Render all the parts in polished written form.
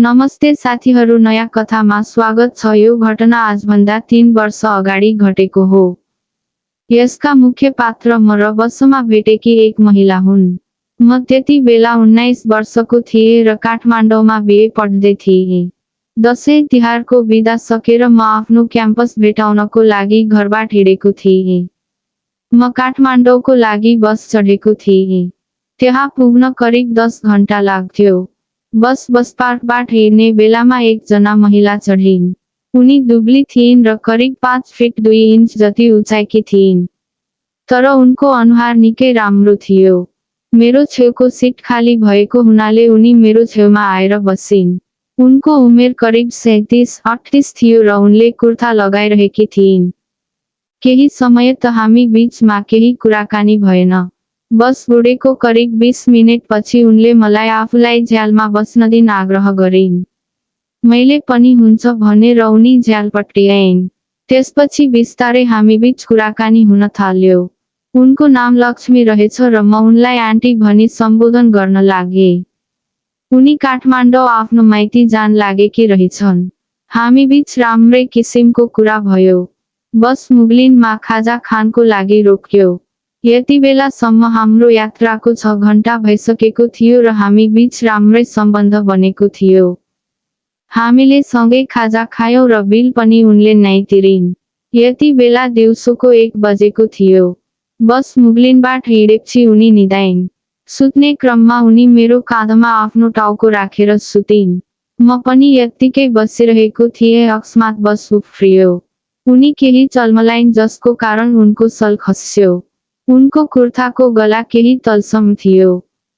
नमस्ते साथीहरू, नयाँ कथामा स्वागत छ। यो घटना आजभन्दा 3 वर्ष अगाडि घटेको हो। यसका मुख्य पात्र म र बसमा भेटेकी एक महिला हुन्। म त्यति बेला 19 वर्षको थिएँ र काठमाडौँमा बिए पढ्दै थिएँ। दशैं तिहारको बिदा सकेर म आफ्नो क्याम्पस भेटाउनको लागि घरबाट हिँडेको थिएँ। म काठमाडौँको लागि बस चढेको थिएँ। त्यहाँ पुग्न करिब 10 घण्टा लाग्थ्यो। बस पार्कबाट हिँड्ने बेलामा एकजना महिला चढिन्। उनी दुब्ली थिइन् र करिब 5 फिट 2 इन्च जति उचाइकी थिइन्। तर उनको अनुहार निकै राम्रो थियो। मेरो छेउको सिट खाली भएको हुनाले उनी मेरो छेउमा आएर बसिन्। उनको उमेर करिब 37-38 थियो र उनले कुर्ता लगाइरहेकी थिइन्। केही समय त हामी बीचमा केही कुराकानी भएन। बस उडेको करिब 20 मिनेट पछि उनले मलाई आफूलाई झ्यालमा बस्न दिन आग्रह गरिन्। मैले पनि हुन्छ भने र उनी झ्यालपट्टि आइन्। त्यसपछि बिस्तारै हामीबीच कुराकानी हुन थाल्यो। उनको नाम लक्ष्मी रहेछ र म उनलाई आन्टी भनी सम्बोधन गर्न लागेँ। उनी काठमाडौँ आफ्नो माइती जान लागेकी रहेछन्। हामीबीच राम्रै किसिमको कुरा भयो। बस मुगलिनमा खाजा खानको लागि रोक्यो। यति बेलासम्म हाम्रो यात्राको 6 घण्टा भइसकेको थियो र हामी बीच राम्रै सम्बन्ध बनेको थियो। हामीले सँगै खाजा खायौं र बिल पनि उनले नै तिरिन्। यति बेला दिउँसोको 1 बजेको थियो। बस मुगलिनबाट हिँडेपछि उनी निदाइन्। सुत्ने क्रममा उनी मेरो काँधमा आफ्नो टाउको राखेर सुतिन्। म पनि यत्तिकै बसिरहेको थिएँ, अकस्मात बस उफ्रियो। उनी केही चल्मलाइन् जसको कारण उनको सल खस्यो। उनको कुर्ताको गला केही तलसम्म थियो।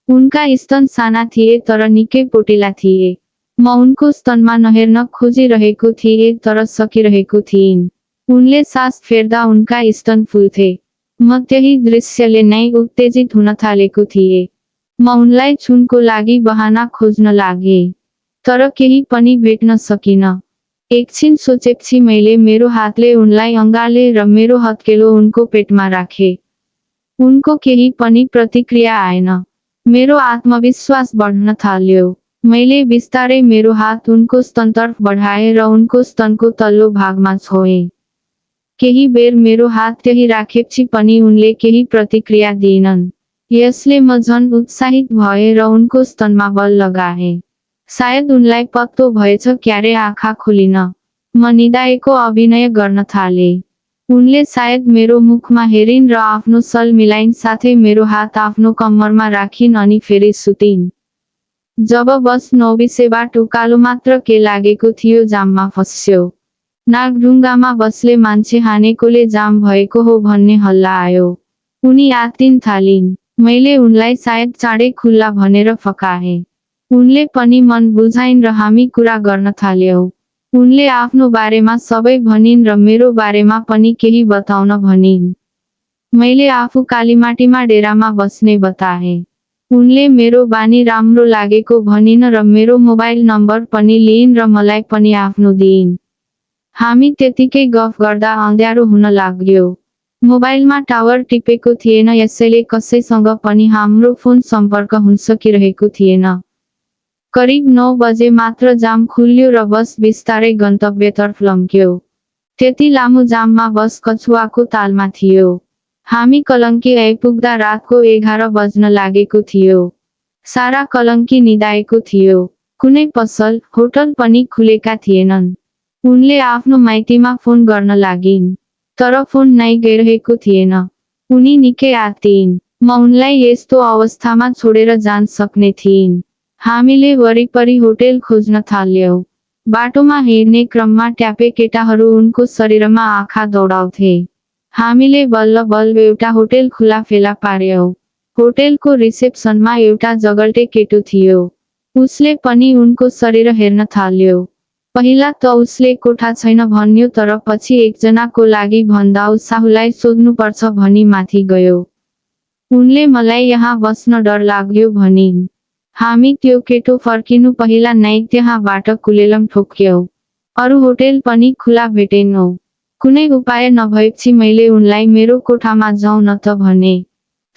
उनका स्तन साना थिए तर निकै पोटिला थिए। म उनको स्तनमा नहेर्न खोजिरहेको थिएँ तर सकिरहेको थिइन्। उनले सास फेर्दा उनका स्तन फुल्थे। म त्यही दृश्यले नै उत्तेजित हुन थालेको थिएँ। म उनलाई छुनको लागि बहाना खोज्न लागेँ। तर केही पनि भेट्न सकिन। एकछिन सोचेपछि मैले मेरो हातले उनलाई अँगाले र मेरो हत्केलो उनको पेटमा राखेँ। उनको केही पनि प्रतिक्रिया आएन। मेरो आत्मविश्वास बढ्न थाल्यो। मैले बिस्तारै मेरो हात उनको स्तनतर्फ बढाएँ र उनको स्तनको तल्लो भागमा छोएँ। केही बेर मेरो हात त्यही राखेपछि पनि उनले केही प्रतिक्रिया दिएनन्। यसले म झन् उत्साहित भएँ र उनको स्तनमा बल लगाएँ। सायद उनलाई पत्तो भएछ क्यारे आँखा खोलिन। म निदाएको अभिनय गर्न थालेँ। उनले सायद मेरो मुखमा हेरिन् र आफ्नो सल मिलाइन्, साथै मेरो हात आफ्नो कम्मरमा राखिन् अनि फेरि सुतिन्। जब बस नौबिसेबाट उकालो मात्र के लागेको थियो, जाममा फस्यो। नागढुङ्गामा बसले मान्छे हानेकोले जाम भएको हो भन्ने हल्ला आयो। उनी आत्तिन थालिन्। मैले उनलाई सायद चाँडै खुल्ला भनेर फकाएँ। उनले पनि मन बुझाइन् र हामी कुरा गर्न थाल्यौं। उनले आफ्नो बारेमा सबै भनिन् र मेरो बारेमा पनि केही बताउन भनिन्। मैले आफू कालीमाटीमा डेरामा बस्ने बताएँ। उनले मेरो बानी राम्रो लागेको भनिन् र मेरो मोबाइल नम्बर पनि लिइन् र मलाई पनि आफ्नो दिइन्। हामी त्यतिकै गफ गर्दा अँध्यारो हुन लाग्यो। मोबाइलमा टावर टिपेको थिएन, यसैले कसैसँग पनि हाम्रो फोन सम्पर्क हुन सकिरहेको थिएन। करिब 9 बजे मात्र जाम खुल्यो र बस बिस्तारै गन्तव्यतर्फ लम्क्यो। त्यति लामो जाममा बस कछुवाको तालमा थियो। हामी कलङ्की आइपुग्दा रातको 11 बज्न लागेको थियो। सारा कलङ्की निदाएको थियो। कुनै पसल, होटल पनि खुलेका थिएनन्। उनले आफ्नो माइतीमा फोन गर्न लागिन्। तर फोन नै गइरहेको थिएन। उनी निकै आत्तिइन्। म उनलाई यस्तो अवस्थामा छोडेर जान सक्ने थिइन्। हामीले वरिपरि होटल खोज्न थाल्यौं। बाटोमा हिँड्ने क्रममा ट्यापे केटाहरू उनको शरीरमा आँखा दौडाउँथे। हामीले बल्ल बल्ल एउटा होटल खुला फेला पार्यौं। होटलको रिसेप्सनमा एउटा जगल्टे केटो थियो। उसले पनि उनको शरीर हेर्न थाल्यो। पहिला त उसले कोठा छैन भन्यो, तर पछि एकजनाको लागि भन्दा उसाहुलाई सोध्नुपर्छ भनी माथि गयो। उनले मलाई यहाँ बस्न डर लाग्यो भनिन्। हामी त्यो केटो फर्किनु पहिला नै त्यहाँबाट कुलेलम ठोक्यौं। अरू होटल पनि खुला भेटेनौं। कुनै उपाय नभएपछि मैले उनलाई मेरो कोठामा जाउँ न त भने।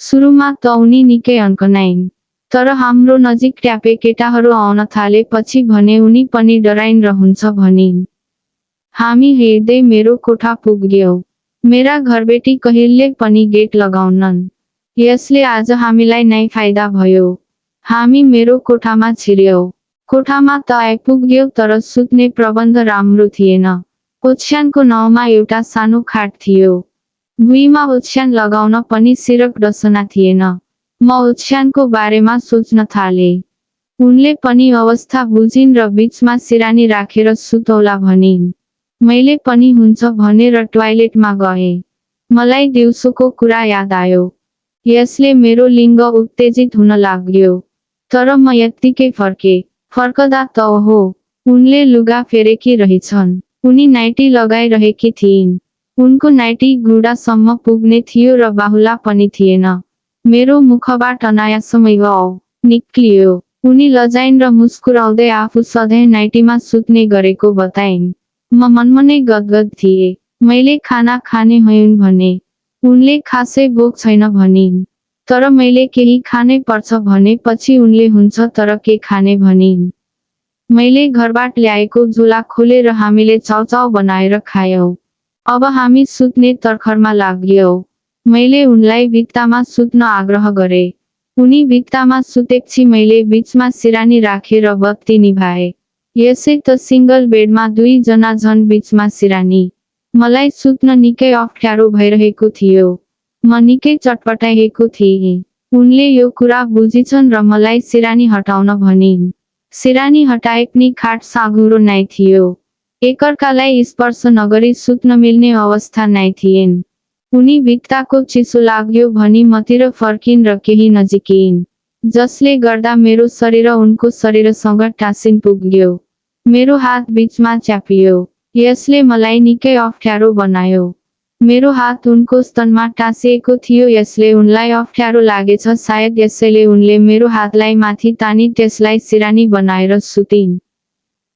सुरुमा त उनी निकै अन्कनाइन्। तर हाम्रो नजिक ट्यापे केटाहरू आउन थालेपछि भने उनी पनि डराइन रहन्छ भनिन्। हामी हिँड्दै मेरो कोठा पुग्यौं। मेरा घरबेटी कहिले पनि गेट लगाउनन्। यसले आज हामीलाई नै फाइदा भयो। हामी मेरो कोठामा छिर्यौं। कोठामा त आइपुग्यौं तर सुत्ने प्रबन्ध राम्रो थिएन। ओछ्यानको नाउँमा एउटा सानो खाट थियो। भुइँमा ओछ्यान लगाउन पनि सिरक डसना थिएन। म ओछ्यानको बारेमा सोच्न थाले। उनले पनि अवस्था बुझिन् र बीचमा सिरानी राखेर सुतौला भनिन्। मैले पनि हुन्छ भनेर टोयलेटमा गएँ। मलाई दिउँसोको कुरा याद आयो। यसले मेरो लिङ्ग उत्तेजित हुन लाग्यो। तर म यत्तिकै फर्कदा त ओहो, उनले लुगा फेरेकी रहेछन्। उनी नाइटी लगाइरहेकी थिइन्। उनको नाइटी गुडासम्म पुग्ने थियो र बाहुला पनि थिएन। मेरो मुखबाट अनायासमै निक्लियो। उनी लजाइन् र मुस्कुराउँदै आफू सधैँ नाइटीमा सुत्ने गरेको बताइन्। म मनमनै गदगद थिए। मैले खाना खाने होइन भने। उनले खासै भोक छैन भनिन्। तर मैले केही खानै पर्छ भनेपछि उनले हुन्छ तर के खाने भनिन्। मैले घरबाट ल्याएको झोला खोलेर हामीले चाउचाउ बनाएर खायौं। अब हामी सुत्ने तर्खरमा लाग्यौं। मैले उनलाई भित्तामा सुत्न आग्रह गरे। उनी भित्तामा सुतेपछि मैले बीचमा सिरानी राखेर बत्ती निभाए। यसै त सिंगल बेडमा 2 जना झन् बीचमा सिरानी। मलाई सुत्न निकै अप्ठ्यारो भइरहेको थियो। म निकै चटपटाएको थिएँ। उनले यो कुरा बुझिछन् र मलाई सिरानी हटाउन भनिन्। सिरानी हटाए पनि खाट साँघुरो नै थियो। एकअर्कालाई स्पर्श नगरी सुत्न मिल्ने अवस्था नै थिएन। उनी भित्ताको चिसो लाग्यो भनी मतिर फर्किन् र केही नजिकिन्। जसले गर्दा मेरो शरीर उनको शरीरसँग टाँसिन पुग्यो। मेरो हात बीचमा च्यापियो। यसले मलाई निकै अप्ठ्यारो बनायो। मेरो हात उनको स्तनमा टाँसिएको थियो। यसले उनलाई अप्ठ्यारो लागेछ सायद यसैले उनले मेरो हातलाई माथि तानी त्यसलाई सिरानी बनाएर सुतिन्।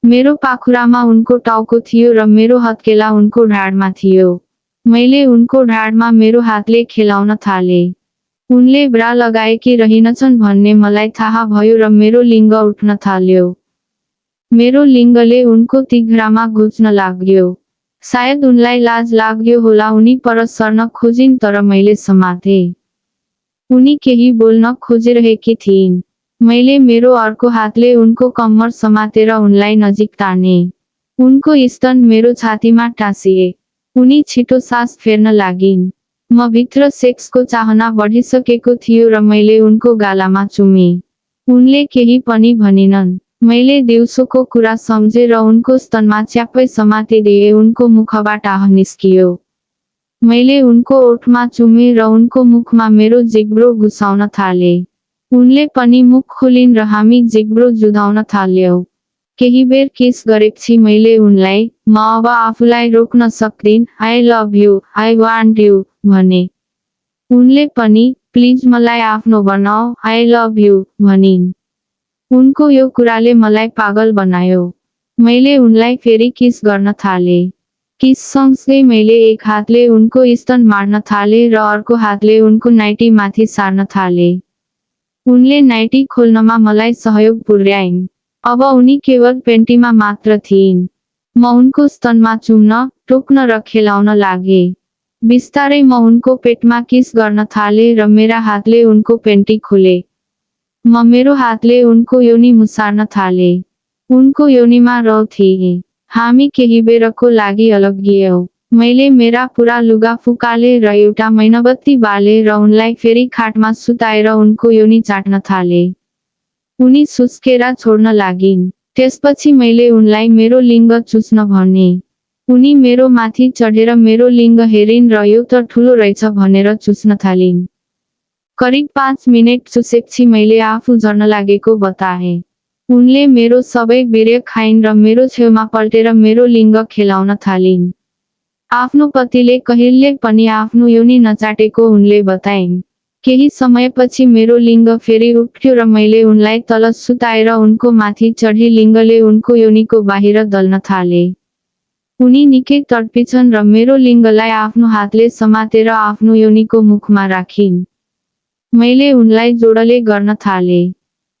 मेरो पाखुरामा उनको टाउको थियो र मेरो हत्केला उनको ढाडमा थियो। मैले उनको ढाडमा मेरो हातले खेलाउन थाले। उनले ब्रा लगाएकी रहेनछन् भन्ने मलाई थाहा भयो र मेरो लिङ्ग उठ्न थाल्यो। मेरो लिङ्गले उनको तिघ्रामा घुच्न लाग्यो। सायद उनलाई लाज लाग्यो होला। उनी पर सर्न खोजिन् तर मैले समाते। उनी केही बोल्न खोजिरहेकी थिइन्। मैले मेरो अर्को हातले उनको कम्मर समातेर उनलाई नजिक ताने। उनको स्तन मेरो छातीमा टाँसिए। उनी छिटो सास फेर्न लागिन्। म भित्र सेक्सको चाहना बढिसकेको थियो र मैले उनको गालामा चुमे। उनले केही पनि भनिनन्। मैले दिउँसोको कुरा सम्झे र उनको स्तनमा च्याप्पै समातिदिए। उनको मुखबाट आह निस्कियो। मैले उनको ओठमा चुमे र उनको मुखमा मेरो जिब्रो घुसाउन थाले। उनले पनि मुख खोलिन् र हामी जिब्रो जुधाउन थाल्यौं। केही बेर किस गरेपछि मैले उनलाई म अब आफूलाई रोक्न सक्दिन, I love you, I want you भने। उनले पनि प्लिज मलाई आफ्नो बनाऊ, आई लभ यु भनिन्। उनको यो कुराले मलाई पागल बनायो। मैले उनलाई फेरि किस गर्न थाले। किस सँगसँगै मैले एक हातले उनको स्तन मार्न थाले र अर्को हातले उनको नाइटी माथि सार्न थाले। उनले नाइटी खोल्नमा मलाई सहयोग पुर्याइन्। अब उनी केवल पेन्टीमा मात्र थिइन्। म उनको स्तनमा चुम्न, टोक्न र खेलाउन लागे। बिस्तारै म उनको पेटमा किस गर्न थाले र मेरा हातले उनको पेन्टी खोले। म मेरो हातले उनको योनी मुसार्न थाले। उनको योनीमा रौँ थिए। हामी केही बेरको लागि अलग्गियौं। मैले मेरा पुरा लुगा फुकाले र एउटा मैनबत्ती बाले र उनलाई फेरि खाटमा सुताएर उनको योनी चाट्न थाले। उनी सुस्केर छोड्न लागिन्। त्यसपछि मैले उनलाई मेरो लिङ्ग चुस्न भने। उनी मेरो माथि चढेर मेरो लिङ्ग हेरिन् र यो त ठुलो रहेछ भनेर चुस्न थालिन्। करिब 5 मिनेट चुसेपछि मैले आफू झर्न लागेको बताए। उनले मेरो सबै वीर्य खाइन् र मेरो छेउमा पल्टेर मेरो लिङ्ग खेलाउन थालिन्। आफ्नो पतिले कहिल्यै पनि आफ्नो योनी नचाटेको उनले बताइन्। केही समयपछि मेरो लिङ्ग फेरि उठ्यो र मैले उनलाई तल सुताएर उनको माथि चढी लिङ्गले उनको योनीको बाहिर दल्न थाले। उनी निकै तडपिछन् र मेरो लिङ्गलाई आफ्नो हातले समातेर आफ्नो योनीको मुखमा राखिन्। मैले उनलाई जोडले गर्न थाले।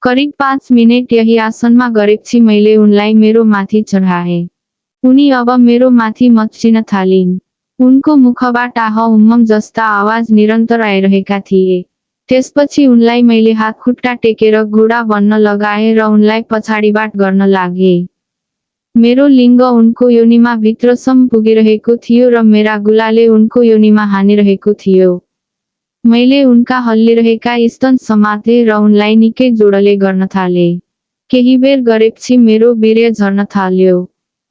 करिब 5 मिनेट यही आसनमा गरेपछि मैले उनलाई मेरो माथि चढाएँ। उनी अब मेरो माथि मच्चिन थालिन्। उनको मुखबाट आह-उम्म जस्ता आवाज निरन्तर आइरहेका थिए। त्यसपछि उनलाई मैले हात खुट्टा टेकेर घोडा बन्न लगाएँ र उनलाई पछाडिबाट गर्न लागेँ। मेरो लिङ्ग उनको योनिमा भित्रसम्म पुगिरहेको थियो र मेरा गुलाले उनको योनिमा हानिरहेको थियो। मैले उनका हल्लिरहेका स्तन समातेँ र उनलाई निकै जोडले गर्न थालेँ। केही बेर गरेपछि मेरो वीर्य झर्न थाल्यो।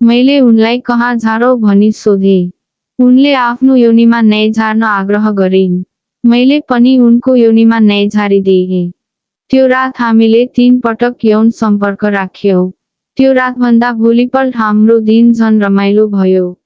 मैले उनलाई कहाँ झारौ भनी सोधेँ। उनले आफ्नो योनिमा नै झार्न आग्रह गरिन्। मैले पनि उनको योनिमा नै झारिदिएँ। त्यो रात हामीले 3 पटक यौन सम्पर्क राख्यौं। त्यो रातभन्दा भोलिपल्ट हाम्रो दिन झन रमाइलो भयो।